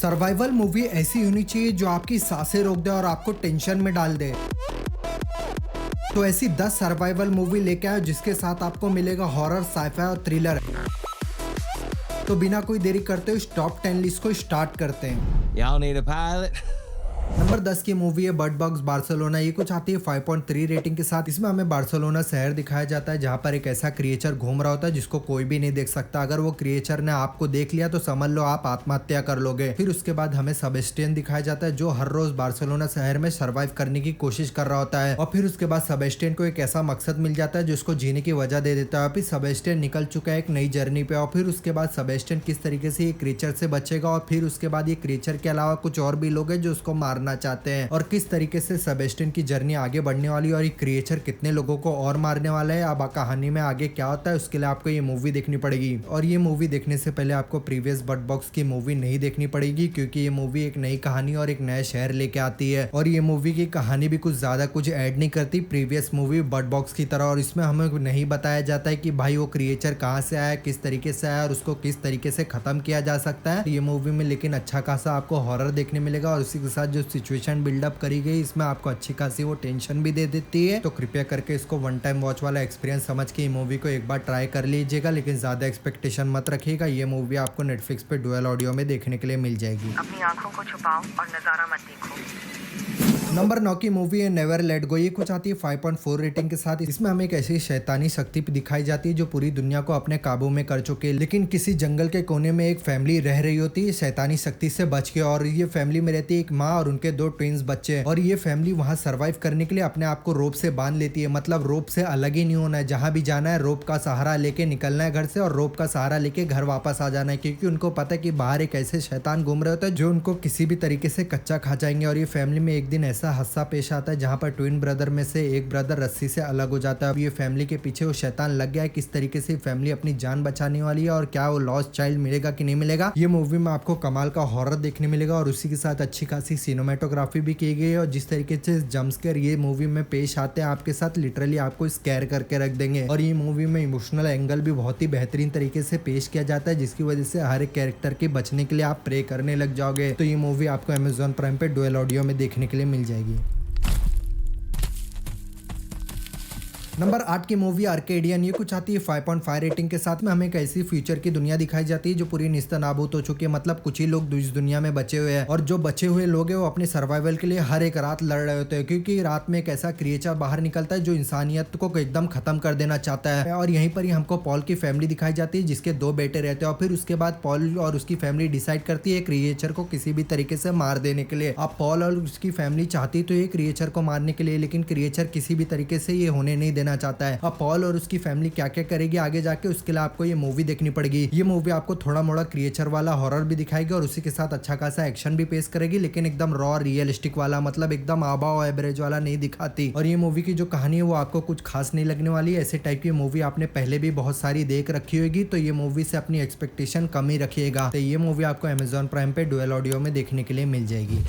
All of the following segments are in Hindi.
सर्वाइवल मूवी ऐसी होनी चाहिए जो आपकी सांसें रोक दे और आपको टेंशन में डाल दे। तो ऐसी 10 सर्वाइवल मूवी लेके आए जिसके साथ आपको मिलेगा हॉरर, साइफाई और थ्रिलर। तो बिना कोई देरी करते हुए टॉप 10 लिस्ट को स्टार्ट करते हैं। Y'all need a pilot? Number 10 की मूवी है बर्ड बॉक्स बार्सिलोना। ये कुछ आती है 5.3 रेटिंग के साथ। इसमें हमें बार्सिलोना शहर दिखाया जाता है जहाँ पर एक ऐसा क्रिएचर घूम रहा होता है जिसको कोई भी नहीं देख सकता। अगर वो क्रिएचर ने आपको देख लिया तो समझ लो आप आत्महत्या कर लोगे। फिर उसके बाद हमें सेबेस्टियन दिखाया जाता है जो हर रोज बार्सिलोना शहर में सर्वाइव करने की कोशिश कर रहा होता है। और फिर उसके बाद सेबेस्टियन को एक ऐसा मकसद मिल जाता है जो उसको जीने की वजह दे देता है। फिर सेबेस्टियन निकल चुका है एक नई जर्नी पे। और फिर उसके बाद सेबेस्टियन किस तरीके से ये क्रिएचर से बचेगा और फिर उसके बाद ये क्रिएचर के अलावा कुछ और भी लोग हैं जो उसको मारना चाहते हैं और किस तरीके से सेबेस्टियन की जर्नी आगे बढ़ने वाली और ये क्रिएचर कितने लोगों को और मारने वाला है। अब कहानी में आगे क्या होता है उसके लिए आपको ये मूवी देखनी पड़ेगी। और ये मूवी देखने से पहले आपको प्रीवियस बर्ड बॉक्स की मूवी नहीं देखनी पड़ेगी क्योंकि ये मूवी एक नई कहानी और एक नया शहर लेके आती है। और ये मूवी की कहानी भी कुछ ज्यादा कुछ ऐड नहीं करती प्रीवियस मूवी बर्ड बॉक्स की तरह। और इसमें हमें नहीं बताया जाता है कि भाई वो क्रिएचर कहाँ से आया, किस तरीके से आया और उसको किस तरीके से खत्म किया जा सकता है ये मूवी में। लेकिन अच्छा खासा आपको हॉरर देखने मिलेगा और उसी के साथ जो सिचुएशन बिल्डअप करी गई इसमें आपको अच्छी खासी वो टेंशन भी दे देती है। तो कृपया करके इसको वन टाइम वॉच वाला एक्सपीरियंस समझ के ये मूवी को एक बार ट्राई कर लीजिएगा। लेकिन ज्यादा एक्सपेक्टेशन मत रखिएगा। ये मूवी आपको नेटफ्लिक्स पे डुअल ऑडियो में देखने के लिए मिल जाएगी। अपनी आंखों को छुपाओ और नजारा मत देखो। नंबर 9 की मूवी है नेवर लेट गो। ये कुछ आती है 5.4 रेटिंग के साथ। इसमें हमें एक ऐसी शैतानी शक्ति दिखाई जाती है जो पूरी दुनिया को अपने काबू में कर चुके हैं। लेकिन किसी जंगल के कोने में एक फैमिली रह रही होती है शैतानी शक्ति से बच के। और ये फैमिली में रहती है एक माँ और उनके 2 ट्विंस बच्चे। और ये फैमिली वहाँ सर्वाइव करने के लिए अपने आप को रोप से बांध लेती है। मतलब रोप से अलग ही नहीं होना है। जहाँ भी जाना है रोप का सहारा लेके निकलना है घर से और रोप का सहारा लेके घर वापस आ जाना है। क्योंकि उनको पता है कि बाहर एक ऐसे शैतान घूम रहे होते हैं जो उनको किसी भी तरीके से कच्चा खा जाएंगे। और ये फैमिली में एक दिन ऐसा हादसा पेश आता है जहां पर ट्विन ब्रदर में से एक ब्रदर रस्सी से अलग हो जाता है। अब ये फैमिली के पीछे वो शैतान लग गया है। किस तरीके से फैमिली अपनी जान बचाने वाली है और क्या वो लॉस्ट चाइल्ड मिलेगा कि नहीं मिलेगा। ये मूवी में आपको कमाल का हॉरर देखने मिलेगा और उसी के साथ अच्छी खासी सिनेमेटोग्राफी भी की गई है। और जिस तरीके से जंपस्केयर ये मूवी में पेश आते हैं आपके साथ लिटरली आपको स्कैर करके रख देंगे। और ये मूवी में इमोशनल एंगल भी बहुत ही बेहतरीन तरीके से पेश किया जाता है जिसकी वजह से हर एक कैरेक्टर के बचने के लिए आप प्रे करने लग जाओगे। तो ये मूवी आपको अमेजॉन प्राइम पे डुअल ऑडियो में देखने के लिए मिल जाएगी। नंबर 8 की मूवी आर्केडियन। ये कुछ आती है 5.5 रेटिंग के साथ। में हमें एक ऐसी फ्यूचर की दुनिया दिखाई जाती है जो पूरी निस्तानाबूद हो चुकी है। मतलब कुछ ही लोग इस दुनिया में बचे हुए हैं और जो बचे हुए लोग हैं वो अपने सर्वाइवल के लिए हर एक रात लड़ रहे होते हैं। क्योंकि रात में एक ऐसा क्रिएचर बाहर निकलता है जो इंसानियत को एकदम खत्म कर देना चाहता है। और यहीं पर ही हमको पॉल की फैमिली दिखाई जाती है जिसके 2 बेटे रहते हैं। और फिर उसके बाद पॉल और उसकी फैमिली डिसाइड करती है क्रिएचर को किसी भी तरीके से मार देने के लिए। अब पॉल और उसकी फैमिली चाहती तो ये क्रिएचर को मारने के लिए लेकिन क्रिएचर किसी भी तरीके से ये होने नहीं देना चाहता है। अब पॉल और उसकी फैमिली क्या क्या करेगी आगे जाके उसके लिए आपको ये मूवी देखनी पड़ेगी। ये मूवी आपको थोड़ा मोड़ा क्रिएचर वाला हॉरर भी दिखाएगी और उसी के साथ अच्छा खासा एक्शन भी पेश करेगी लेकिन एकदम रॉ रियलिस्टिक वाला, मतलब एकदम आबा एवरेज वाला नहीं दिखाती। और ये मूवी की जो कहानी है वो आपको कुछ खास नहीं लगने वाली है। ऐसे टाइप की मूवी आपने पहले भी बहुत सारी देख रखी होगी तो ये मूवी से अपनी एक्सपेक्टेशन कम ही रखिएगा। तो ये मूवी आपको अमेजॉन प्राइम पे डुअल ऑडियो में देखने के लिए मिल जाएगी।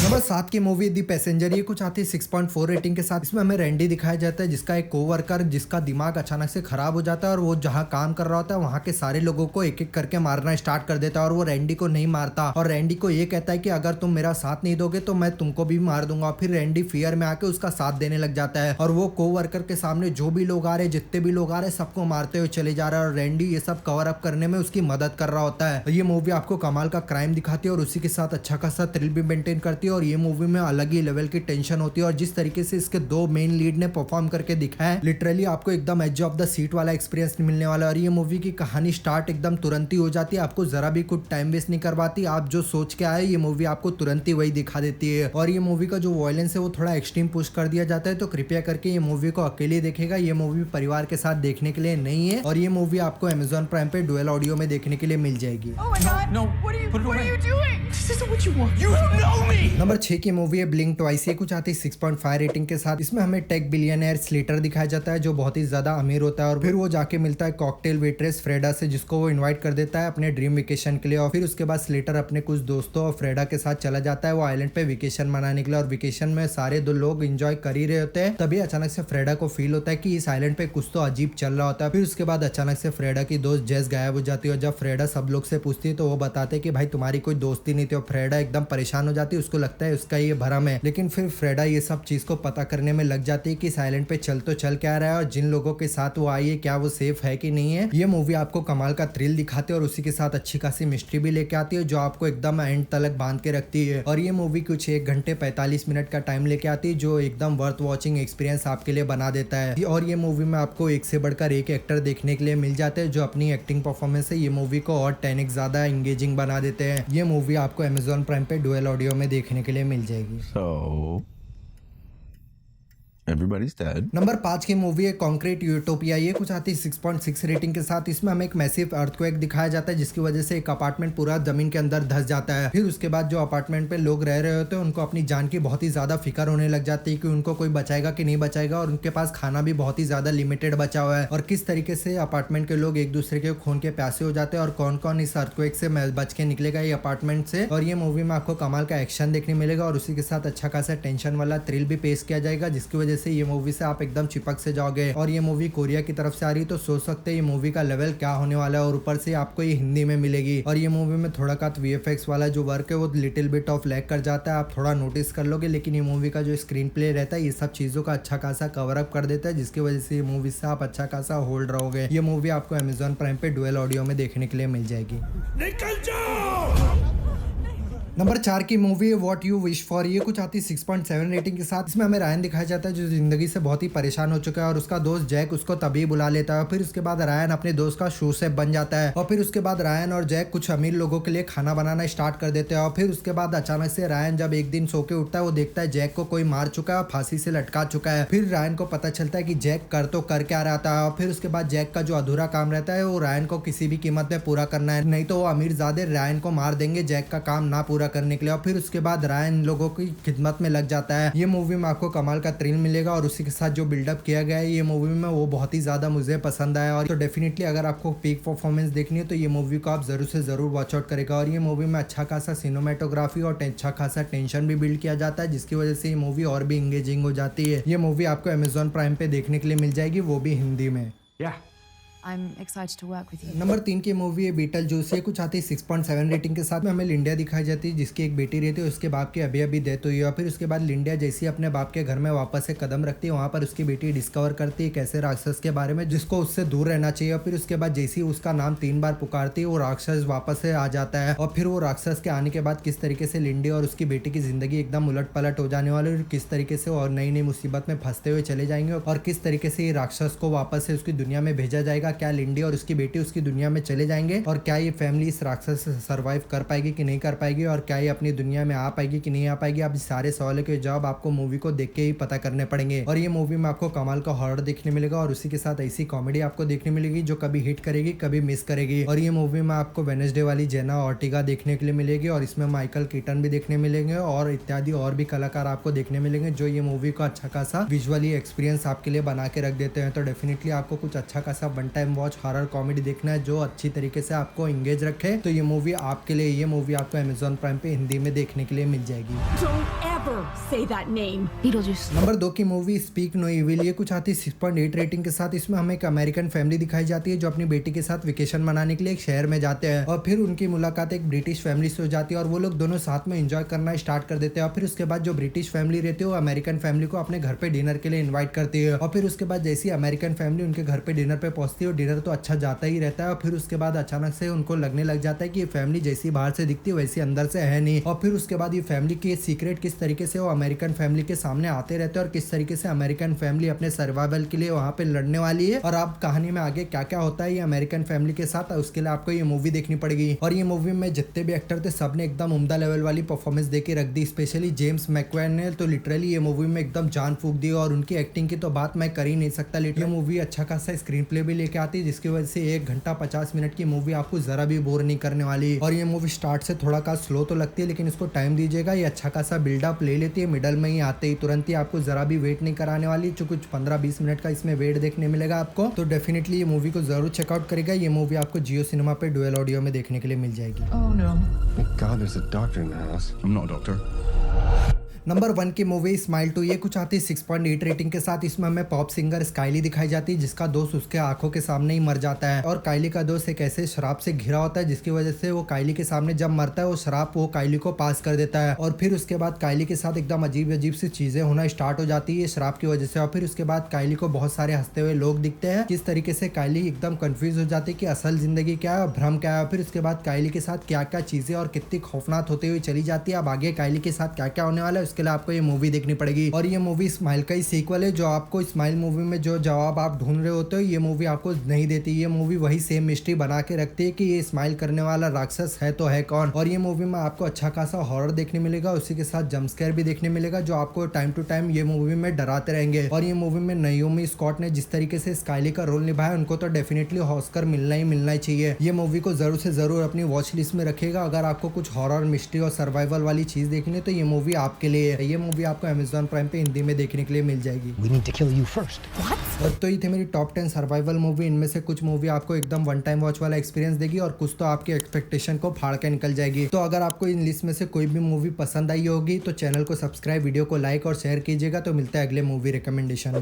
नंबर 7 की मूवी दी पैसेंजर। ये कुछ आती है 6.4 रेटिंग के साथ। इसमें हमें रैंडी दिखाया जाता है जिसका एक कोवर्कर जिसका दिमाग अचानक से खराब हो जाता है और वो जहाँ काम कर रहा होता है वहाँ के सारे लोगों को एक एक करके मारना स्टार्ट कर देता है। और वो रैंडी को नहीं मारता और रैंडी को ये कहता है कि अगर तुम मेरा साथ नहीं दोगे तो मैं तुमको भी मार दूंगा। फिर रैंडी फियर में आके उसका साथ देने लग जाता है और वो कोवर्कर के सामने जो भी लोग आ रहे जितने भी लोग आ रहे सबको मारते हुए चले जा रहा है। और रैंडी ये सब कवर अप करने में उसकी मदद कर रहा होता है। ये मूवी आपको कमाल का क्राइम दिखाती है और उसी के साथ अच्छा खासा थ्रिल भी मेंटेन करती है। और ये मूवी में अलग ही लेवल की टेंशन होती है और जिस तरीके से इसके 2 मेन लीड ने परफॉर्म करके दिखाया है लिटरली आपको एकदम एज ऑफ द सीट वाला एक्सपीरियंस मिलने वाला है। और ये मूवी की कहानी स्टार्ट एकदम तुरंत ही हो जाती है। आपको जरा भी कुछ टाइम वेस्ट नहीं करवाती। आप जो सोच के आए ये मूवी आपको तुरंत ही वही दिखा देती है। और ये मूवी का जो वायलेंस है वो थोड़ा एक्सट्रीम पुश कर दिया जाता है। तो कृपया करके ये मूवी को अकेले देखेगा। ये मूवी परिवार के साथ देखने के लिए नहीं है। और ये मूवी आपको अमेजॉन प्राइम पे डुअल ऑडियो में देखने के लिए मिल जाएगी। Oh my God! No, What are you put it away. doing? This isn't what you want. You know me! Number 6 की मूवी है ब्लिंक ट्वाइस। ये कुछ आती है 6.5 रेटिंग के साथ। इसमें हमें टेक बिलियनर स्लेटर दिखाया जाता है जो बहुत ही ज्यादा अमीर होता है और फिर वो जाके मिलता है कॉकटेल वेट्रेस फ्रेडा से, जिसको वो इनवाइट कर देता है अपने ड्रीम वेकेशन के लिए। और फिर उसके बाद स्लेटर अपने कुछ दोस्तों और फ्रेडा के साथ चला जाता है वो आइलैंड पे वेकेशन मनाने के लिए। और वेकेशन में सारे दो लोग एंजॉय कर ही रहे होते हैं, तभी अचानक से फ्रेडा को फील होता है कि इस आइलैंड पे कुछ तो अजीब चल रहा होता है। फिर उसके बाद अचानक से फ्रेडा की दोस्त जेस गायब हो जाती है और जब फ्रेडा सब लोग से पूछती है तो वो बताते हैं कि भाई तुम्हारी कोई दोस्ती नहीं थी। और फ्रेडा एकदम परेशान हो जाती है, उसको लगता है उसका ये भरम है। लेकिन फिर फ्रेडा ये सब चीज को पता करने में लग जाती है कि इस आइलैंड पे चल तो चल क्या रहा है और जिन लोगों के साथ वो आई है क्या वो सेफ है कि नहीं है। ये मूवी आपको कमाल का थ्रिल दिखाती है और उसी के साथ अच्छी खासी मिस्ट्री भी लेके आती है जो आपको एकदम एंड तक बांध के रखती है। और ये मूवी कुछ 1 घंटे 45 मिनट का टाइम लेके आती है जो एकदम वर्थ वॉचिंग एक्सपीरियंस आपके लिए बना देता है। और ये मूवी में आपको एक से बढ़कर एक एक्टर देखने के लिए मिल जाते हैं जो अपनी एक्टिंग परफॉर्मेंस से ये मूवी को और 10x ज्यादा एंगेजिंग बना देते हैं। ये मूवी आपको Amazon प्राइम पे डुअल ऑडियो में देखने के लिए मिल जाएगी। So, everybody's dead. नंबर 5 की मूवी है कॉन्क्रीट यूटोपिया। ये कुछ आती है 6.6 रेटिंग के साथ। इसमें हमें एक मैसिव अर्थक्वेक दिखाया जाता है जिसकी वजह से एक अपार्टमेंट पूरा जमीन के अंदर धंस जाता है। फिर उसके बाद जो अपार्टमेंट पे लोग रह रहे होते हैं उनको अपनी जान की बहुत ही ज्यादा फिक्र होने लग जाती है कि उनको कोई बचाएगा कि नहीं बचाएगा और उनके पास खाना भी बहुत ही ज्यादा लिमिटेड बचा हुआ है। और किस तरीके से अपार्टमेंट के लोग एक दूसरे के खून के प्यासे हो जाते हैं और कौन कौन इस अर्थक्वेक से बच के निकलेगा ये अपार्टमेंट से। और ये मूवी में आपको कमाल का एक्शन देखने मिलेगा और उसी के साथ अच्छा खासा टेंशन वाला थ्रिल भी पेश किया जाएगा जिसकी वजह से ये मूवी से आप एकदम चिपक से जाओगे। और ये मूवी कोरिया की तरफ से आ रही तो सोच सकते हैं ये मूवी का लेवल क्या होने वाला है और ऊपर से आपको ये हिंदी में मिलेगी। और ये मूवी में थोड़ा का VFX वाला जो वर्क है वो लिटिल बिट ऑफ लैग कर जाता है, आप थोड़ा नोटिस कर लोगे। लेकिन ये मूवी का जो स्क्रीन प्ले रहता है ये सब चीजों का अच्छा खासा कवर अप कर देता है जिसकी वजह से ये मूवी से आप अच्छा खासा होल्ड रहोगे। ये मूवी आपको Amazon प्राइम पे डुअल ऑडियो में देखने के लिए मिल जाएगी। निकल जाओ! नंबर 4 की मूवी है व्हाट यू विश फॉर। ये कुछ आती है 6.7 रेटिंग के साथ। इसमें हमें रायन दिखाया जाता है जो जिंदगी से बहुत ही परेशान हो चुका है और उसका दोस्त जैक उसको तभी बुला लेता है। फिर उसके बाद रायन अपने दोस्त का शू शेफ बन जाता है और फिर उसके बाद रायन और जैक कुछ अमीर लोगों के लिए खाना बनाना स्टार्ट कर देते हैं। और फिर उसके बाद अचानक से रायन जब एक दिन सो के उठता है वो देखता है जैक को कोई मार चुका है, फांसी से लटका चुका है। फिर रायन को पता चलता है कि जैक कर क्या रहा था। और फिर उसके बाद जैक का जो अधूरा काम रहता है वो रायन को किसी भी कीमत में पूरा करना है, नहीं तो वो अमीरजादे रायन को मार देंगे जैक का काम ना पूरा करने के लिए। और फिर उसके बाद रायन लोगों की खिदमत में लग जाता है। ये मूवी में आपको कमाल का थ्रिल मिलेगा और उसी के साथ जो बिल्डअप किया गया है ये मूवी में वो बहुत ही ज्यादा मुझे पसंद आया। और तो डेफिनेटली अगर आपको पीक परफॉर्मेंस देखनी है तो ये मूवी को आप जरूर से जरूर वॉच आउट करेगा। और ये मूवी में अच्छा खासा सिनेमेटोग्राफी और अच्छा खासा टेंशन भी बिल्ड किया जाता है जिसकी वजह से ये मूवी और भी इंगेजिंग हो जाती है। ये मूवी आपको Amazon प्राइम पे देखने के लिए मिल जाएगी, वो भी हिंदी में। Yeah. I'm excited to work with you. Number 3 की मूवी है बीटल जूस। ये कुछ आती है 6.7 रेटिंग के साथ में। हमें लिंडिया दिखाई जाती है जिसकी एक बेटी रहती है, उसके बाप की अभी डेथ हुई है। और फिर उसके बाद लिंडिया जैसी अपने बाप के घर में वापस से कदम रखती है वहाँ पर उसकी बेटी डिस्कवर करती है कैसे राक्षस के बारे में जिसको उससे दूर रहना चाहिए। और फिर उसके बाद जैसी उसका नाम 3 बार पुकारती है वो राक्षस वापस से आ जाता है। और फिर वो राक्षस के आने के बाद किस तरीके से लिंडिया और उसकी बेटी की जिंदगी एकदम उलट पलट हो जाने वाली और किस तरीके से और नई नई मुसीबत में फंसते हुए चले जाएंगे और किस तरीके से ये राक्षस को वापस से उसकी दुनिया में भेजा जाएगा। क्या लिंडिया और उसकी बेटी उसकी दुनिया में चले जाएंगे और क्या ये फैमिली इस राक्षस से सर्वाइव कर पाएगी कि नहीं कर पाएगी और क्या ये अपनी दुनिया में आ पाएगी कि नहीं आ पाएगी। अब सारे सवालों के जवाब आपको मूवी को देख के ही पता करने पड़ेंगे। और ये मूवी में आपको कमाल का हॉरर देखने मिलेगा और उसी के साथ ऐसी कॉमेडी आपको देखने मिलेगी जो कभी हिट करेगी कभी मिस करेगी। और ये मूवी में आपको वेडनेसडे वाली जेना ऑर्टिगा देखने के लिए मिलेगी और इसमें माइकल कीटन भी देखने मिलेंगे और इत्यादि और भी कलाकार आपको देखने मिलेंगे जो ये मूवी को अच्छा खासा विजुअली एक्सपीरियंस आपके लिए बना के रख देते हैं। तो डेफिनेटली आपको कुछ अच्छा खासा one time watch horror comedy देखना है जो अच्छी तरीके से आपको एंगेज रखे तो ये मूवी आपके लिए, ये मूवी आपको Amazon प्राइम पे हिंदी में देखने के लिए मिल जाएगी। Don't ever say that name. Beetlejuice. Number 2 की मूवी स्पीक नो इविल। ये कुछ आती है 6.8 रेटिंग के साथ। इसमें हमें एक अमेरिकन फैमिली दिखाई जाती है जो अपनी बेटी के साथ वेकेशन मनाने के लिए एक शहर में जाते हैं और फिर उनकी मुलाकात एक ब्रिटिश फैमिली से हो जाती है और वो लोग दोनों साथ में एंजॉय करना स्टार्ट कर देते हैं। और फिर उसके बाद जो ब्रिटिश फैमिली रहती है वो अमेरिकन फैमिली को अपने घर पे डिनर के लिए इन्वाइट करती है। और फिर उसके बाद जैसी अमेरिकन फैमिली उनके घर पे डिनर पे पहुंचती है और डिनर तो अच्छा जाता ही रहता है और फिर उसके बाद अचानक से उनको लगने लग जाता है कि ये फैमिली जैसी बाहर से दिखती है वैसी अंदर से है नहीं। और फिर उसके बाद ये फैमिली की सीक्रेट किस तरीके तरीके से वो अमेरिकन फैमिली के सामने आते रहते हैं और किस तरीके से अमेरिकन फैमिली अपने सर्वाइवल के लिए वहाँ पे लड़ने वाली है और आप कहानी में आगे क्या क्या होता है ये अमेरिकन फैमिली के साथ, उसके लिए आपको ये मूवी देखनी पड़ेगी। और ये मूवी में जितने भी एक्टर थे सबने एकदम उम्दा लेवल वाली परफॉर्मेंस देके रख दी। स्पेशली जेम्स मैकवेन ने तो लिटरली ये मूवी में एकदम जान फूंक दी और उनकी एक्टिंग की तो बात मैं कर ही नहीं सकता। ये मूवी अच्छा खासा स्क्रीन प्ले भी लेके आती है जिसकी वजह से 1 घंटा 50 मिनट की मूवी आपको जरा भी बोर नहीं करने वाली। और ये मूवी स्टार्ट से थोड़ा का स्लो तो लगती है लेकिन इसको टाइम दीजिएगा, ये अच्छा खासा बिल्डअप ले लेती है। मिडल में ही आते ही तुरंत ही आपको जरा भी वेट नहीं कराने वाली, जो कुछ 15-20 मिनट का इसमें वेट देखने मिलेगा आपको। तो डेफिनेटली ये मूवी को जरूर चेकआउट करेगा। ये मूवी आपको जियो सिनेमा पे डुअल ऑडियो में देखने के लिए मिल जाएगी। Oh no. Thank God there's a doctor in the house. I'm not a doctor. Number 1 की मूवी स्माइल 2, ये कुछ आती है 6.8 रेटिंग के साथ। इसमें हमें पॉप सिंगर स्काइली दिखाई जाती है जिसका दोस्त उसके आंखों के सामने ही मर जाता है और काइली का दोस्त एक ऐसे शराब से घिरा होता है जिसकी वजह से वो काइली के सामने जब मरता है वो शराब वो काइली को पास कर देता है और फिर उसके बाद काइली के साथ एकदम अजीब अजीब सी चीजें होना स्टार्ट हो जाती है शराब की वजह से। और फिर उसके बाद काइली को बहुत सारे हंसते हुए लोग दिखते हैं, जिस तरीके से काइली एकदम कंफ्यूज हो जाती है कि असल जिंदगी क्या है, भ्रम क्या है। फिर उसके बाद काइली के साथ क्या क्या चीजें और कितनी खौफनाक होती हुई चली जाती है। अब आगे काइली के साथ क्या क्या होने वाला है उसके लिए आपको ये मूवी देखनी पड़ेगी। और ये मूवी स्माइल का ही सीक्वल है, जो आपको स्माइल मूवी में जो जवाब आप ढूंढ रहे होते हो ये मूवी आपको नहीं देती। ये मूवी वही सेम मिस्ट्री बना के रखती है कि ये स्माइल करने वाला राक्षस है तो है कौन। और ये मूवी में आपको अच्छा खासा हॉरर देखने मिलेगा, उसी के साथ जंप स्केयर भी देखने मिलेगा जो आपको टाइम टू टाइम ये मूवी में डराते रहेंगे। और ये मूवी में नाओमी स्कॉट ने जिस तरीके से स्काइली का रोल निभाया उनको तो डेफिनेटली ऑस्कर मिलना ही चाहिए। ये मूवी को जरूर से जरूर अपनी वॉच लिस्ट में रखिएगा। अगर आपको कुछ हॉरर मिस्ट्री और सर्वाइवल वाली चीज देखनी है तो ये मूवी आपके लिए है। ये मूवी आपको Amazon प्राइम पे हिंदी में देखने के लिए मिल जाएगी। We need to kill you first. और तो ये थे मेरी टॉप 10 सर्वाइवल मूवी। इनमें से कुछ मूवी आपको एकदम वन टाइम वॉच वाला एक्सपीरियंस देगी और कुछ तो आपकी एक्सपेक्टेशन को फाड़ के निकल जाएगी। तो अगर आपको इन लिस्ट में से कोई भी मूवी पसंद आई होगी तो चैनल को सब्सक्राइब, वीडियो को लाइक और शेयर कीजिएगा। तो मिलता है अगले मूवी रिकमेंडेशन में।